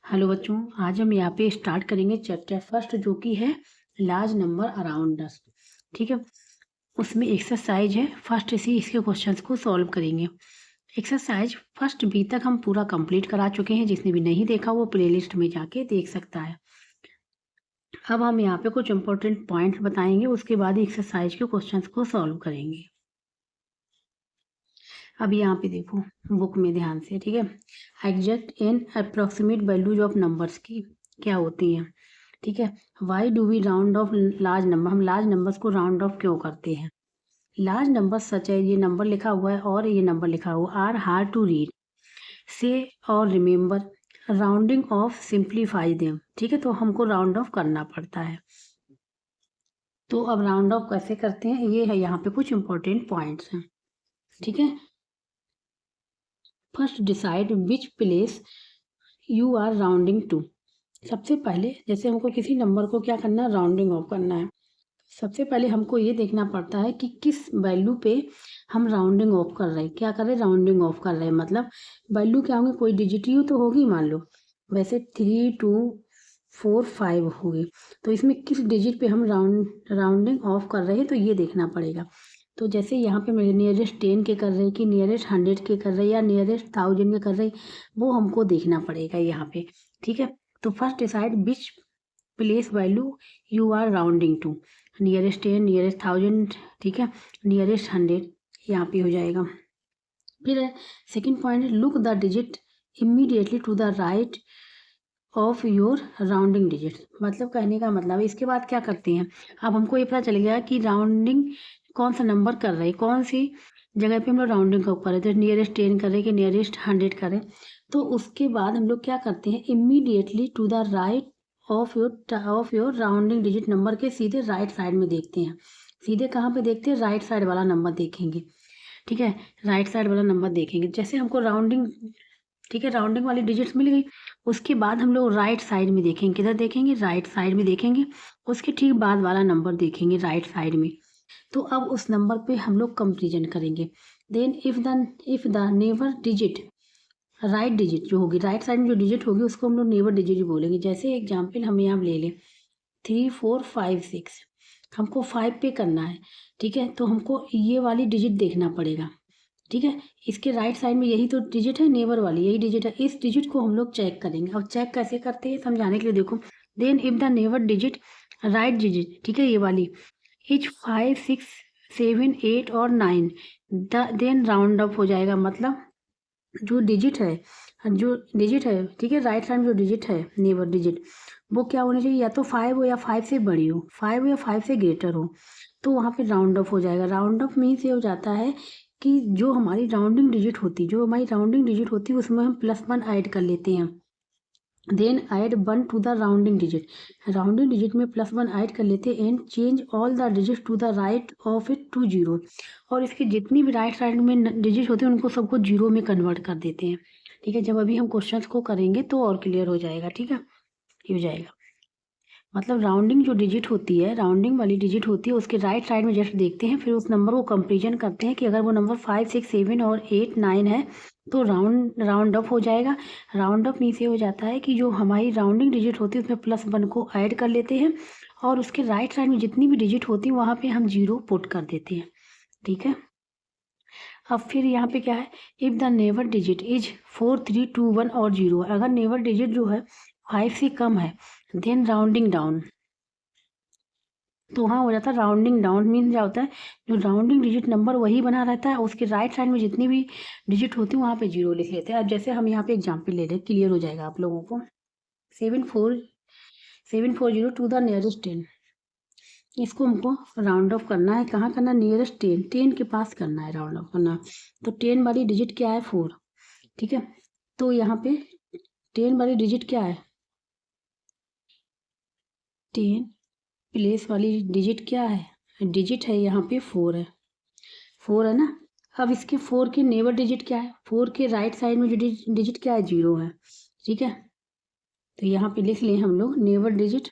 Hello बच्चों, आज हम यहाँ पे स्टार्ट करेंगे चैप्टर फर्स्ट जो कि है लार्ज नंबर अराउंड अस। ठीक है, उसमें एक्सरसाइज है फर्स्ट से इसके क्वेश्चंस को सॉल्व करेंगे। एक्सरसाइज फर्स्ट बी तक हम पूरा कंप्लीट करा चुके हैं, जिसने भी नहीं देखा वो प्लेलिस्ट में जाके देख सकता है। अब हम यहाँ पे कुछ इंपॉर्टेंट पॉइंट्स बताएंगे, उसके बाद एक्सरसाइज के क्वेश्चंस को सॉल्व करेंगे। अब यहाँ पे देखो बुक में ध्यान से, ठीक है। Exact and approximate values of numbers की क्या होती हैं, ठीक है। Why do we round off large number, हम लार्ज नंबर्स को राउंड ऑफ क्यों करते हैं। लार्ज नंबर सच है, ये नंबर लिखा हुआ है और ये नंबर लिखा हुआ आर हार्ड टू रीड से और remember, rounding off simplify them, ठीक है। तो हमको राउंड ऑफ करना पड़ता है। तो अब राउंड ऑफ कैसे करते हैं, ये है यहाँ पे कुछ इंपॉर्टेंट पॉइंट्स हैं, ठीक है। First decide which place you are rounding to. सबसे पहले जैसे हमको किसी नंबर को क्या करना है, राउंडिंग ऑफ करना है। सबसे पहले हमको ये देखना पड़ता है कि किस वैल्यू पे हम राउंडिंग ऑफ कर रहे हैं। क्या कर रहे हैं, राउंडिंग ऑफ कर रहे हैं। मतलब वैल्यू क्या होंगे, कोई डिजिट ही तो होगी। मान लो वैसे 3, 2, 4, 5 होगी, तो इसमें किस डिजिट पे हम राउंडिंग ऑफ कर रहे हैं, तो ये देखना पड़ेगा। तो जैसे यहाँ पे मेरे नियरेस्ट 10 के कर रहे हैं कि नियरेस्ट 100 के कर रहे हैं या नियरेस्ट 1000 के कर रहे हैं, वो हमको देखना पड़ेगा यहाँ पे, ठीक है। तो first decide which place value you are rounding to, nearest 10, nearest 1000, ठीक है, नियरेस्ट 100 यहाँ पे हो जाएगा। फिर second point, look the digit immediately to the right of your rounding digit. मतलब कहने का मतलब इसके बाद क्या करते हैं, अब हमको ये पता चल गया कि राउंडिंग कौन सा नंबर कर रहे हैं, कौन सी जगह पे हम लोग राउंडिंग कर रहे हैं। तो नियरेस्ट 10 करें कि नियरेस्ट 100 करें, तो उसके बाद हम लोग क्या करते हैं, immediately to the right of your rounding digit number के सीधे राइट साइड में देखते हैं। सीधे कहाँ पे देखते हैं, राइट साइड वाला नंबर देखेंगे, ठीक है। राइट साइड वाला नंबर देखेंगे। जैसे हमको राउंडिंग, ठीक है, राउंडिंग वाली डिजिट्स मिल गई, उसके बाद हम लोग राइट साइड में देखेंगे। किधर देखेंगे, राइट साइड में देखेंगे। उसके ठीक बाद वाला नंबर देखेंगे राइट साइड में। तो अब उस नंबर पे हम लोग कंपेरिजन करेंगे। Then if the neighbour digit, right digit जो होगी, राइट साइड में जो डिजिट होगी उसको हम लोग नेबर डिजिट बोलेंगे। जैसे एग्जाम्पल हम यहाँ ले लें 3, 4, 5, 6, हमको 5 पे करना है, ठीक है। तो हमको ये वाली डिजिट देखना पड़ेगा, ठीक है। इसके राइट साइड में यही तो डिजिट है, नेबर वाली यही डिजिट है। इस डिजिट को हम लोग चेक करेंगे। अब चेक कैसे करते हैं समझाने के लिए देखो, then if the neighbour digit, right digit, ठीक है, ये वाली इज 5, 6, 7, 8 और 9, देन राउंड अप हो जाएगा। मतलब जो डिजिट है, ठीक है, राइट साइड में जो डिजिट है नेबर डिजिट, वो क्या होनी चाहिए, या तो 5 हो या 5 से बड़ी हो, 5 हो या 5 से ग्रेटर हो, तो वहाँ पे राउंड ऑफ हो जाएगा। राउंड ऑफ मीन्स ये हो जाता है कि जो हमारी राउंडिंग डिजिट होती उसमें हम +1 ऐड कर लेते हैं। Then add 1 to the rounding digit, rounding digit में +1 ऐड कर लेते हैं। And change all the digit to the right of it to 0, और इसकी जितनी भी राइट साइड में डिजिट होते हैं उनको सबको 0 में कन्वर्ट कर देते हैं, ठीक है। जब अभी हम क्वेश्चंस को करेंगे तो और क्लियर हो जाएगा, ठीक है। ये हो जाएगा, मतलब राउंडिंग जो डिजिट होती है, राउंडिंग वाली डिजिट होती है, उसके राइट साइड में जस्ट देखते हैं, फिर उस नंबर को कंपेरिजन करते हैं कि अगर वो नंबर 5, 6, 7 और 8, 9 है तो राउंड अप हो जाएगा। राउंड अप मीन्स ये हो जाता है कि जो हमारी राउंडिंग डिजिट होती है उसमें +1 को ऐड कर लेते हैं, और उसके राइट साइड में जितनी भी डिजिट होती है वहाँ पे हम 0 पुट कर देते हैं, ठीक है। अब फिर यहाँ पे क्या है, if the neighbour digit is 4, 3, 2, 1 और 0, अगर नेबर डिजिट जो है 5 से कम है, देन राउंडिंग डाउन, तो वहाँ हो जाता है राउंडिंग डाउन। मीन क्या होता है, जो राउंडिंग डिजिट नंबर वही बना रहता है, उसके राइट साइड में जितनी भी डिजिट होती है वहाँ पे 0 लिख लेते हैं। अब जैसे हम यहाँ पे एग्जाम्पल ले लें, क्लियर हो जाएगा आप लोगों को। 740 टू द नियरेस्ट 10, इसको हमको राउंड ऑफ करना है। कहाँ करना है, नियरेस्ट 10 के पास करना है, राउंड ऑफ करना। तो 10 वाली डिजिट क्या है, 4, ठीक है। तो यहाँ पे 10 वाली डिजिट क्या है, 10 प्लेस वाली डिजिट क्या है, डिजिट है यहाँ पे 4 है, 4 है ना। अब इसके 4 के नेबर डिजिट क्या है, 4 के राइट साइड में जो डिजिट क्या है, 0 है, ठीक है। तो यहाँ पे लिख लें हम लोग नेबर डिजिट,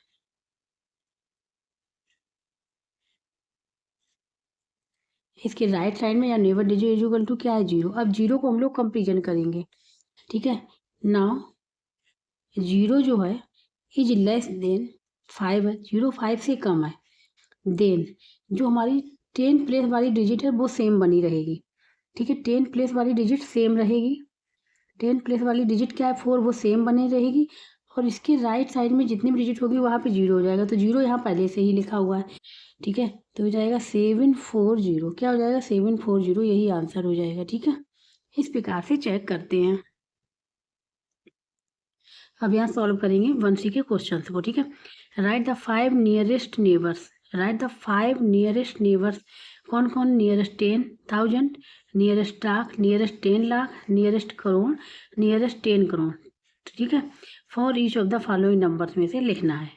इसके राइट साइड में या नेबर डिजिट इक्वल टू क्या है, 0। अब 0 को हम लोग कंपेरिजन करेंगे, ठीक है। नाउ जीरो जो है इज लेस देन 5 है, जीरो 5 से कम है, देन जो हमारी 10 प्लेस वाली डिजिट है वो सेम बनी रहेगी। ठीक है, 10 प्लेस वाली डिजिट सेम रहेगी। 10 प्लेस वाली डिजिट क्या है 4, वो सेम बनी रहेगी। और इसके राइट साइड में जितनी भी डिजिट होगी वहाँ पे जीरो हो जाएगा, तो जीरो यहाँ पहले से ही लिखा हुआ है। ठीक है, तो हो जाएगा 740, क्या हो जाएगा 740, यही आंसर हो जाएगा। ठीक है, इस प्रकार से चेक करते हैं। अब यहाँ सॉल्व करेंगे 1C के क्वेश्चन को। ठीक है, right the 5 nearest neighbours, right the 5 nearest neighbours, कौन कौन, nearest 10,000, nearest lakh, nearest 10 lakh, nearest crore, nearest 10 crore. ठीक है, for each of the following numbers में से लिखना है।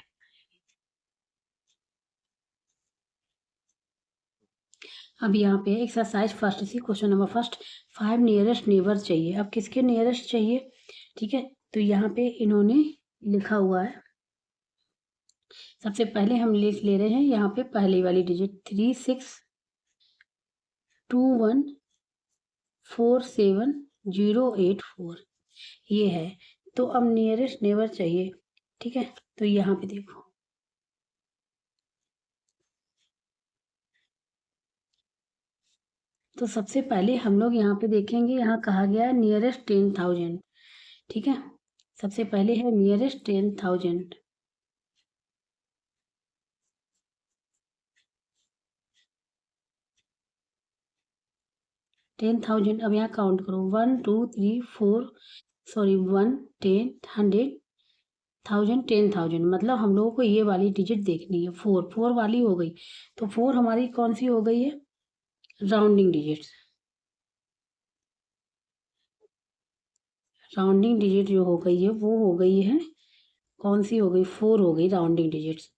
अब यहाँ पे exercise first C question number first, 5 nearest neighbour चाहिए। अब किसके नियरेस्ट चाहिए? ठीक है, तो यहाँ पे इन्होंने लिखा हुआ है, सबसे पहले हम लिख ले रहे हैं यहाँ पे पहली वाली डिजिट 362147,084 ये है। तो अब नियरेस्ट नेबर चाहिए। ठीक है, तो यहाँ पे देखो, तो सबसे पहले हम लोग यहाँ पे देखेंगे, यहाँ कहा गया है नियरेस्ट 10,000। ठीक है, सबसे पहले है नियरेस्ट 10,000। 10,000, अब यहाँ काउंट करो 1 2 3 4, सॉरी 1 10 100 1000 10,000, मतलब हम लोगों को ये वाली डिजिट देखनी है, 4 4 वाली हो गई। तो 4 हमारी कौन सी हो गई है? Rounding digit. राउंडिंग डिजिट जो हो गई है वो हो गई है, कौन सी हो गई? 4 हो गई राउंडिंग डिजिट्स।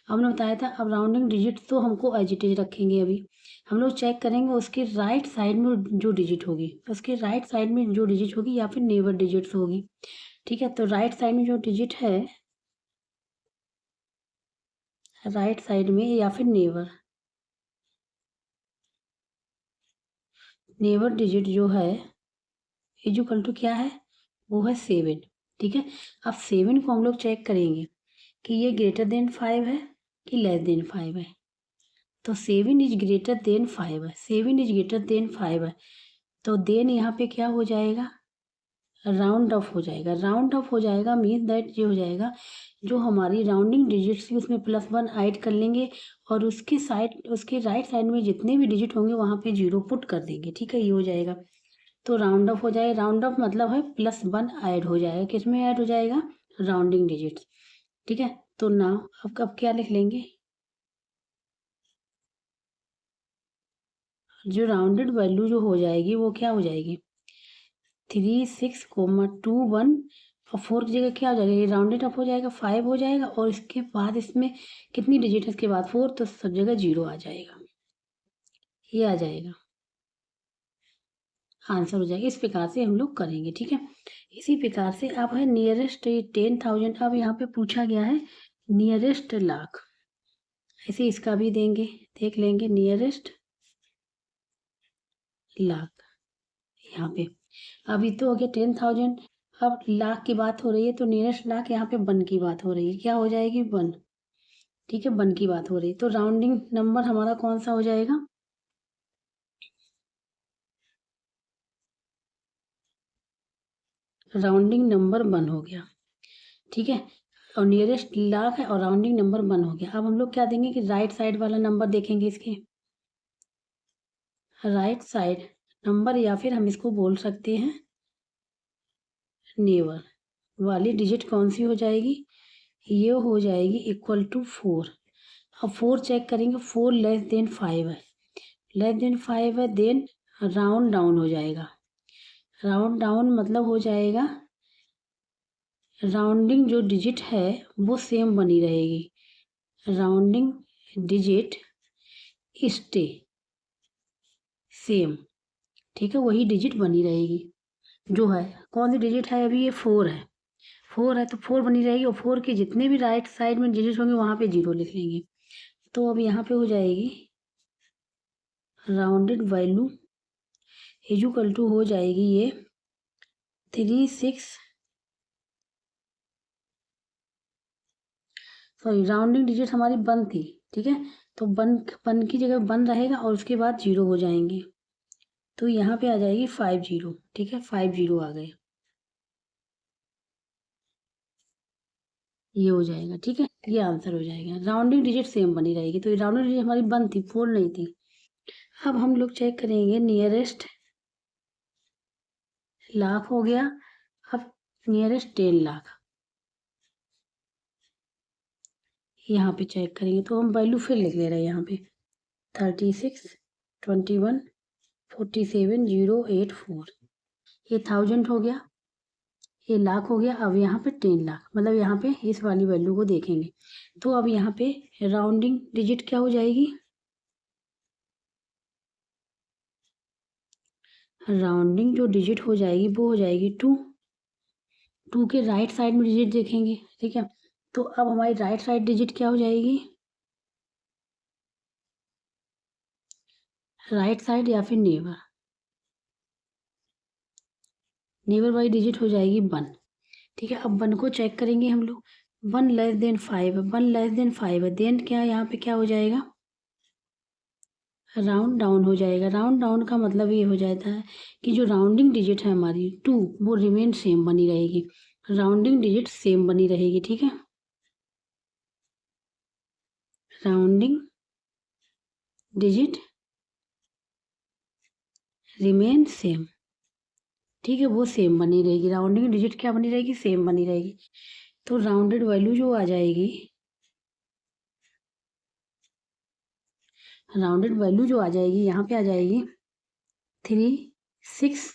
हमने बताया था अब राउंडिंग डिजिट तो हमको एज इट इज रखेंगे। अभी हम लोग चेक करेंगे उसके राइट साइड में जो डिजिट होगी, उसके राइट साइड में जो डिजिट होगी या फिर नेबर डिजिट्स होगी। ठीक है, तो राइट साइड में जो डिजिट है, राइट साइड में या फिर नेबर, नेबर डिजिट जो है इक्वल टू क्या है? वो है 7। ठीक है, अब 7 को हम लोग चेक करेंगे कि ये ग्रेटर देन 5 है कि लेस देन 5 है। तो 7 इज ग्रेटर देन 5 है, 7 इज ग्रेटर देन 5 है, तो देन यहाँ पे क्या हो जाएगा? राउंड ऑफ हो जाएगा। राउंड ऑफ हो जाएगा मीन दैट ये हो जाएगा, जो हमारी राउंडिंग डिजिट्स थी उसमें +1 ऐड कर लेंगे और उसके साइड, उसके राइट साइड में जितने भी डिजिट होंगे वहाँ पे जीरो पुट कर देंगे। ठीक है, ये हो जाएगा, तो राउंड ऑफ हो जाएगा। राउंड ऑफ मतलब है +1 ऐड हो जाएगा, किसमें ऐड हो जाएगा? Rounding digits. ठीक है, तो नाउ अब क्या लिख लेंगे? जो राउंडेड वैल्यू जो हो जाएगी वो क्या हो जाएगी? 36,21 और 4 की जगह क्या हो जाएगा? ये राउंडेड अप हो जाएगा, 5 हो जाएगा और इसके बाद इसमें कितनी डिजिट है? इसके बाद 4, तो सब जगह जीरो आ जाएगा, ये आ जाएगा, आंसर हो जाएगा। इस प्रकार से हम लोग करेंगे। ठीक है, इसी प्रकार से अब है नियरेस्ट 10,000। अब यहाँ पे पूछा गया है नियरेस्ट लाख, ऐसे इसका भी देंगे, देख लेंगे नियरेस्ट लाख। यहाँ पे अभी तो हो गया 10,000, अब लाख की बात हो रही है तो नियरेस्ट लाख, यहाँ पे 1 की बात हो रही है, क्या हो जाएगी? 1। ठीक है, 1 की बात हो रही है, तो राउंडिंग नंबर हमारा कौन सा हो जाएगा? राउंडिंग नंबर 1 हो गया। ठीक है, और नियरेस्ट लाख है और राउंडिंग नंबर 1 हो गया। अब हम लोग क्या देंगे कि राइट साइड वाला नंबर देखेंगे, इसके राइट साइड नंबर, या फिर हम इसको बोल सकते हैं नेबर वाली डिजिट कौन सी हो जाएगी? ये हो जाएगी इक्वल टू 4। अब 4 चेक करेंगे, 4 लेस देन 5 है, लेस देन 5 है, देन राउंड डाउन हो जाएगा। राउंड डाउन मतलब हो जाएगा राउंडिंग जो डिजिट है वो सेम बनी रहेगी, राउंडिंग डिजिट स्टे सेम। ठीक है, वही डिजिट बनी रहेगी जो है, कौन सी डिजिट है? अभी ये 4 है, 4 है तो 4 बनी रहेगी और 4 के जितने भी राइट साइड में डिजिट होंगे वहाँ पे जीरो लिख लेंगे। तो अब यहाँ पे हो जाएगी राउंडेड वैल्यू इक्वल टू हो जाएगी ये 36 सॉरी राउंडिंग डिजिट हमारी 1 थी, ठीक है। तो 1 की जगह 1 रहेगा और उसके बाद 0 हो जाएंगे, तो यहाँ पे आ जाएगी 5 0, ठीक है। 5 0 आ गए, ये हो जाएगा, ठीक है। ये आंसर हो जाएगा। राउंडिंग डिजिट सेम बनी रहेगी, तो राउंडिंग डिजिट हमारी 1 थी, 4 नहीं थी। अब हम लोग चेक करेंगे नियरेस्ट लाख हो गया। अब नियरेस्ट 10 लाख यहाँ पे चेक करेंगे, तो हम वैल्यू फिर लिख ले रहे हैं यहाँ पे 36 21 47 084। ये 1000 हो गया, ये लाख हो गया। अब यहाँ पे 10 लाख, मतलब यहाँ पे इस वाली वैल्यू को देखेंगे, तो अब यहाँ पे राउंडिंग डिजिट क्या हो जाएगी, राउंडिंग जो डिजिट हो जाएगी वो हो जाएगी 2। 2 के राइट साइड में डिजिट देखेंगे, ठीक है। तो अब हमारी राइट साइड डिजिट क्या हो जाएगी, राइट साइड या फिर नेबर, नेबर वाली डिजिट हो जाएगी 1, ठीक है। अब 1 को चेक करेंगे हम लोग, 1 लेस देन 5 है, 1 लेस देन 5 है, देन क्या यहाँ पे क्या हो जाएगा, राउंड डाउन हो जाएगा। राउंड डाउन का मतलब ये हो जाता है कि जो राउंडिंग डिजिट है हमारी 2, वो रिमेन सेम बनी रहेगी, राउंडिंग डिजिट सेम बनी रहेगी, ठीक है। राउंडिंग डिजिट रिमेन सेम, ठीक है, वो सेम बनी रहेगी। राउंडिंग डिजिट क्या बनी रहेगी, सेम बनी रहेगी। तो राउंडेड वैल्यू जो आ जाएगी, राउंडेड वैल्यू जो आ जाएगी यहाँ पे आ जाएगी 3 6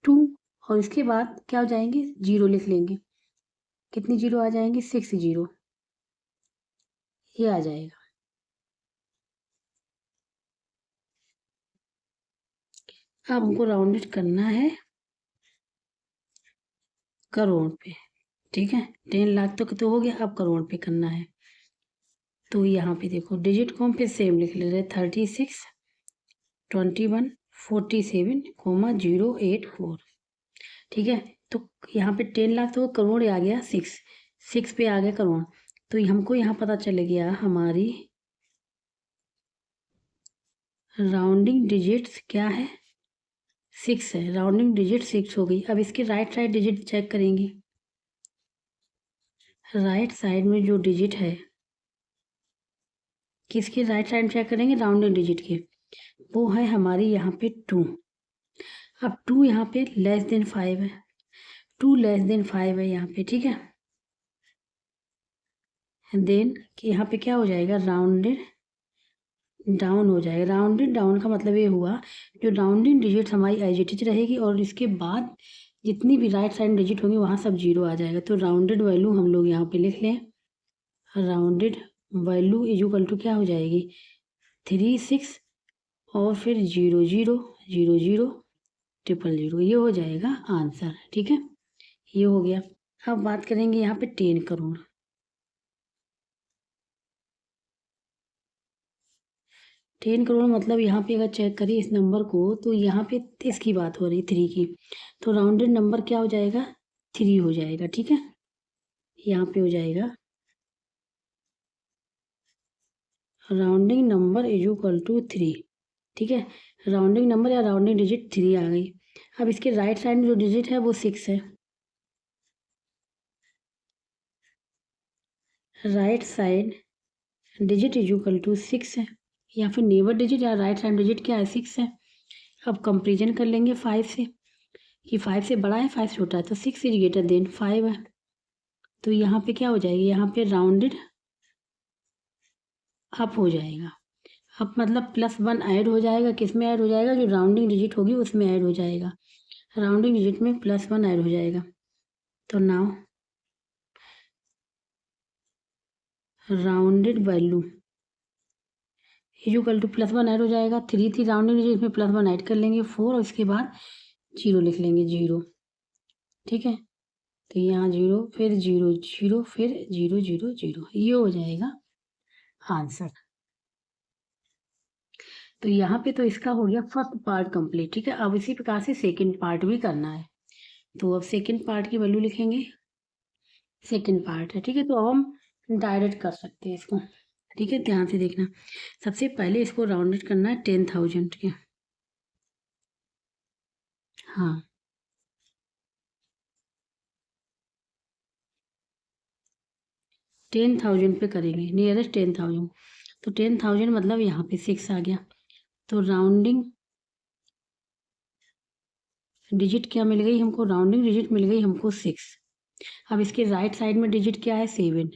2, और इसके बाद क्या हो जाएंगे, 0 लिख लेंगे। कितनी 0 आ जाएंगी, 6 0, ये आ जाएगा। अब हमको राउंडेड करना है करोड़ पे, ठीक है। 10 लाख तो हो गया, अब करोड़ पे करना है। तो यहाँ पे देखो डिजिट को हम फिर सेम लिख ले रहे, 36 21 47 084, ठीक है। तो यहाँ पे 10 लाख तो करोड़ आ गया, 6 पे आ गया करोड़। तो हमको यहाँ पता चल गया हमारी राउंडिंग डिजिट्स क्या है, 6 है। राउंडिंग डिजिट 6 हो गई। अब इसके राइट साइड डिजिट चेक करेंगे, राइट साइड में जो डिजिट है, किसके राइट साइड चेक करेंगे, राउंडिंग डिजिट के, वो है हमारी यहाँ पे 2। अब 2 यहाँ पे लेस देन 5 है, 2 लेस देन 5 है यहाँ पे, ठीक है। देन कि यहाँ पे क्या हो जाएगा, राउंडेड डाउन हो जाएगा। राउंडेड डाउन का मतलब ये हुआ जो राउंडिंग डिजिट हमारी एज इट इज रहेगी और इसके बाद जितनी भी राइट साइड डिजिट होंगी वहाँ सब 0 आ जाएगा। तो राउंडेड वैल्यू हम लोग यहाँ पे लिख लें, राउंडेड वैल्यू इक्वल टू क्या हो जाएगी, 3 6 और फिर 0 0 0 0 0 0, ये हो जाएगा आंसर, ठीक है। ये हो गया। अब बात करेंगे यहाँ पे 10 करोड़। 10 करोड़ मतलब यहाँ पे अगर चेक करें इस नंबर को, तो यहाँ पे इसकी बात हो रही 3 की, तो राउंडेड नंबर क्या हो जाएगा, 3 हो जाएगा, ठीक है। यहाँ पे हो जाएगा rounding number is equal to 3, ठीक है। राउंडिंग नंबर या राउंडिंग डिजिट 3 आ गई। अब इसके राइट साइड में जो डिजिट है वो 6 है, right side digit is equal to 6 है, या फिर नेबर डिजिट या राइट साइड डिजिट क्या है, 6 है। अब कंपेरिजन कर लेंगे 5 से, कि 5 से बड़ा है 5 छोटा है, तो 6 इज ग्रेटर देन 5 है। तो यहाँ पे क्या हो जाएगी, यहाँ पे राउंडेड अप हो जाएगा। अब मतलब +1 ऐड हो जाएगा, किस में ऐड हो जाएगा, जो राउंडिंग डिजिट होगी उसमें ऐड हो जाएगा, राउंडिंग डिजिट में +1 ऐड हो जाएगा। तो now rounded value equal to +1 add हो जाएगा, 3 थी राउंडिंग डिजिट में +1 ऐड कर लेंगे 4, और उसके बाद 0 लिख लेंगे 0, ठीक है। तो यहाँ 0 फिर 0 0 फिर 0 0 0, ये हो जाएगा आंसर। तो यहाँ पे तो इसका हो गया फर्स्ट पार्ट कंप्लीट, ठीक है। अब इसी प्रकार से सेकंड पार्ट भी करना है। तो अब सेकंड पार्ट की वैल्यू लिखेंगे, सेकंड पार्ट है, ठीक है। तो अब हम डायरेक्ट कर सकते हैं इसको। ठीक है, ध्यान से देखना। सबसे पहले इसको राउंडेड करना है 10,000 के। हाँ, 10,000 पे करेंगे, नियरेस्ट 10,000। तो 10,000 मतलब यहाँ पे 6 आ गया। तो राउंडिंग डिजिट क्या मिल गई हमको? राउंडिंग डिजिट मिल गई हमको 6। अब इसके राइट साइड में डिजिट क्या है? 7।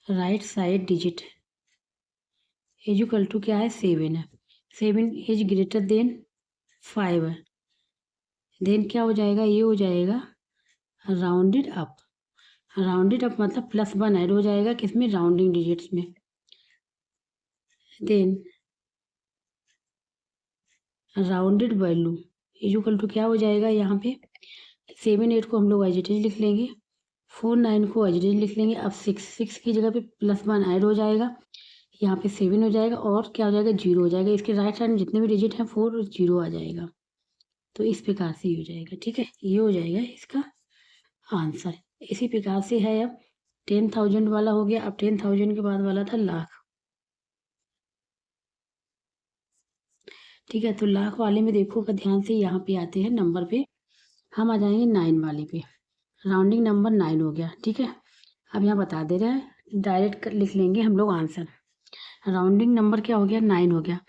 Right side digit is equal to क्या है? 7 है। 7 इज ग्रेटर देन 5 है। देन क्या हो जाएगा? ये हो जाएगा राउंडेड अप। राउंडेड अप मतलब +1 ऐड हो जाएगा किसमें? राउंडिंग डिजिट्स में। Then rounded value is equal to क्या हो जाएगा? यहाँ पे 7 8 को हम लोग एज इट इज लिख लेंगे, 4 9 को एज इट इज लिख लेंगे। अब 6 की जगह पे +1 ऐड हो जाएगा, यहाँ पे 7 हो जाएगा और क्या हो जाएगा? 0 हो जाएगा। इसके राइट साइड में जितने भी डिजिट हैं 4 और 0 आ जाएगा। तो इस प्रकार से ये हो जाएगा। ठीक है, ये हो जाएगा इसका आंसर। इसी प्रकार से है। अब 10,000 वाला हो गया। अब 10,000 के बाद वाला था लाख। ठीक है, तो लाख वाले में देखो का ध्यान से, यहाँ पे आते हैं नंबर पे, हम आ जाएंगे 9 वाले पे। राउंडिंग नंबर 9 हो गया। ठीक है, अब यहाँ बता दे रहे हैं, डायरेक्ट लिख लेंगे हम लोग आंसर। राउंडिंग नंबर क्या हो गया? 9 हो गया।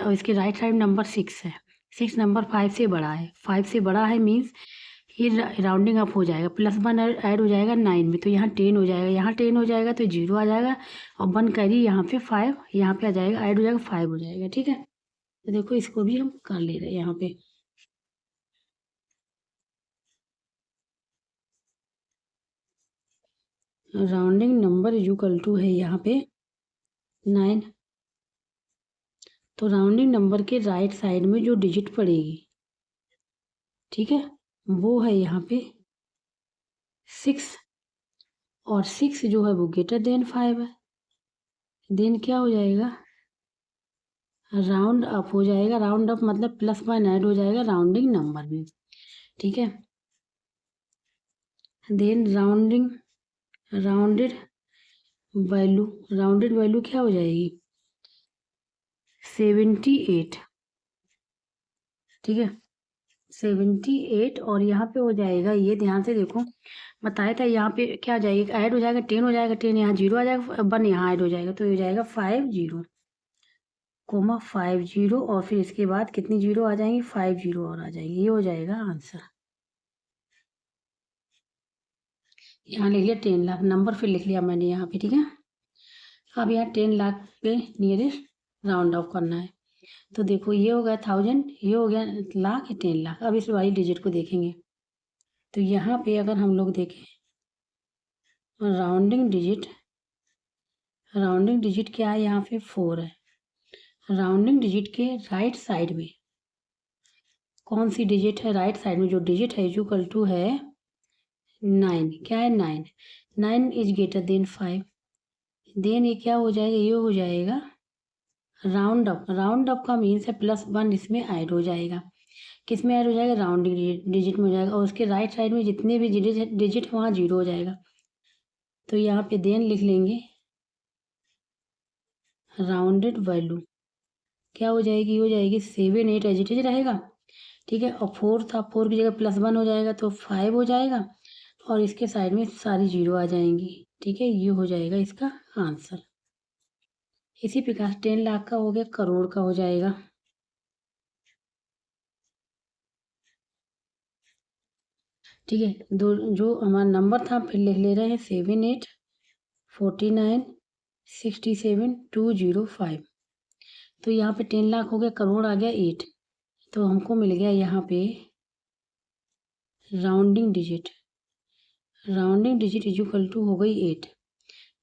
और इसके राइट साइड नंबर 6 है। 6 नंबर 5 से बड़ा है। 5 से बड़ा है मीन्स ये राउंडिंग अप हो जाएगा, +1 ऐड हो जाएगा 9 में, तो यहाँ 10 हो जाएगा। यहाँ 10 हो जाएगा तो 0 आ जाएगा और 1 कैरी यहाँ पे 5, यहाँ पे आ जाएगा, ऐड हो जाएगा 5 हो जाएगा। ठीक है, तो देखो इसको भी हम कर ले रहे हैं यहाँ पे। राउंडिंग नंबर इक्वल टू है यहाँ पे 9। तो राउंडिंग नंबर के राइट साइड में जो डिजिट पड़ेगी, ठीक है, वो है यहाँ पे 6। और 6 जो है वो ग्रेटर देन 5 है। देन क्या हो जाएगा? राउंड अप हो जाएगा। राउंड अप मतलब +1 ऐड हो जाएगा राउंडिंग नंबर में। ठीक है, then rounded value, rounded value क्या हो जाएगी? 78। ठीक है, 78। और यहाँ पे हो जाएगा, ये ध्यान से देखो, बताया था यहाँ पे क्या आ जाएगा? ऐड हो जाएगा 10 हो जाएगा, 10 यहाँ 0 आ जाएगा, 1 यहाँ ऐड हो जाएगा, तो ये हो जाएगा 50 कोमा 50। और फिर इसके बाद कितनी 0 आ जाएंगी? 5 0 और आ जाएंगी। ये हो जाएगा आंसर। यहाँ लिख लिया 10 लाख, नंबर फिर लिख लिया मैंने यहाँ पे। ठीक है, अब यहाँ 10 लाख पे नियरेस्ट राउंड ऑफ करना है। तो देखो ये हो गया 1000, ये हो गया लाख, 10 लाख। अब इस वाली डिजिट को देखेंगे तो यहाँ पे अगर हम लोग देखें राउंडिंग डिजिट क्या है? यहाँ पे 4 है। राउंडिंग डिजिट के राइट साइड में कौन सी डिजिट है? राइट साइड में जो डिजिट है इक्वल टू है 9। क्या है? 9। 9 इज ग्रेटर देन 5। देन ये क्या हो जाएगा? ये हो जाएगा राउंड अप। राउंड अप का मीन्स है +1 इसमें ऐड हो जाएगा। किस में ऐड हो जाएगा? राउंडिंग डिजिट में हो जाएगा। और उसके राइट साइड में जितने भी डिजिट वहाँ 0 हो जाएगा। तो यहाँ पे देन लिख लेंगे राउंडेड वैल्यू क्या हो जाएगी? हो जाएगी 7 8 एज इट इज रहेगा। ठीक है, और 4 था, 4 की जगह +1 हो जाएगा तो 5 हो जाएगा और इसके साइड में सारी 0 आ जाएंगी। ठीक है, ये हो जाएगा इसका आंसर। इसी प्रकार 10 लाख का हो गया, करोड़ का हो जाएगा। ठीक है, दो जो हमारा नंबर था फिर लिख ले रहे हैं 7 8 49 67 205। तो यहाँ पे 10 लाख हो गया, करोड़ आ गया 8। तो हमको मिल गया यहाँ पे rounding digit is equal to हो गई 8।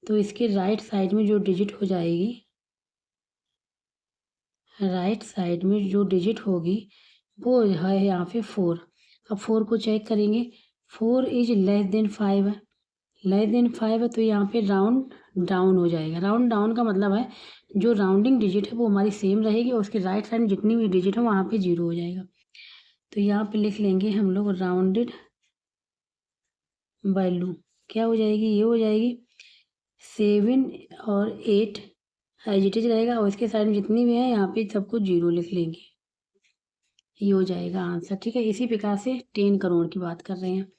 तो इसके राइट साइड में जो डिजिट हो जाएगी, राइट साइड में जो डिजिट होगी वो है यहाँ पे 4। अब 4 को चेक करेंगे, 4 इज लेस देन 5 है। लेस देन 5 है तो यहाँ पे राउंड डाउन हो जाएगा। राउंड डाउन का मतलब है जो राउंडिंग डिजिट है वो हमारी सेम रहेगी और उसके राइट साइड में जितनी भी डिजिट है वहाँ पे 0 हो जाएगा। तो यहाँ पे लिख लेंगे हम लोग राउंडेड वैल्यू क्या हो जाएगी? ये हो जाएगी 7 और 8 एज इट इज रहेगा और इसके साइड में जितनी भी है यहाँ पे सबको 0 लिख लेंगे। ये हो जाएगा आंसर। ठीक है, इसी प्रकार से 10 करोड़ की बात कर रहे हैं।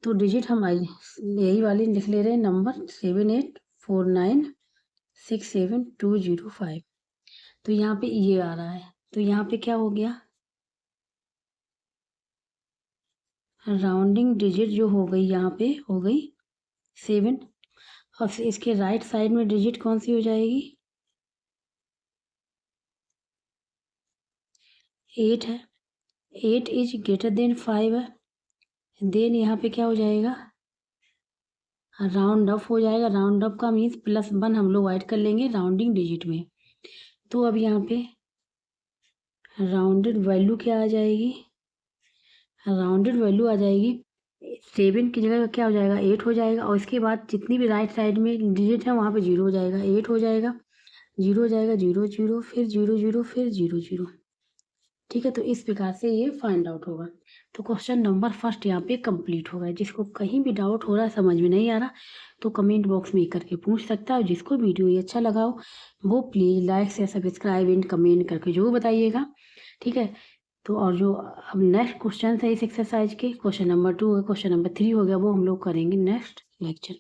तो डिजिट हम आई यही वाली लिख ले रहे हैं, नंबर 7849672005। तो यहाँ पे ये आ रहा है, तो यहाँ पे क्या हो गया, राउंडिंग डिजिट जो हो गई यहाँ पे हो गई 7 और फिर इसके राइट साइड में डिजिट कौन सी हो जाएगी, 8 है। 8 इज ग्रेटर देन 5 है। देन यहाँ पे क्या हो जाएगा, राउंड अप हो जाएगा। राउंड अप का मीन्स +1 हम लोग ऐड कर लेंगे राउंडिंग डिजिट में। तो अब यहाँ पे राउंडेड वैल्यू क्या आ जाएगी, राउंडेड वैल्यू आ जाएगी 7 की जगह क्या हो जाएगा, 8 हो जाएगा और इसके बाद जितनी भी राइट साइड में डिजिट है वहाँ पे 0 हो जाएगा। 8 हो जाएगा, 0 हो जाएगा, 0 0 फिर 0 0 फिर 0 0। ठीक है, तो इस प्रकार से ये फाइंड आउट होगा। तो क्वेश्चन नंबर फर्स्ट यहाँ पे कंप्लीट होगा। जिसको कहीं भी डाउट हो रहा है, समझ में नहीं आ रहा, तो कमेंट बॉक्स में करके पूछ सकता है। और जिसको वीडियो ये अच्छा लगा हो वो प्लीज़ लाइक से सब्सक्राइब एंड कमेंट करके जरूर बताइएगा। ठीक है, तो और जो अब नेक्स्ट क्वेश्चन है इस एक्सरसाइज के, क्वेश्चन नंबर 2 क्वेश्चन नंबर 3 हो गया, वो हम लोग करेंगे नेक्स्ट लेक्चर।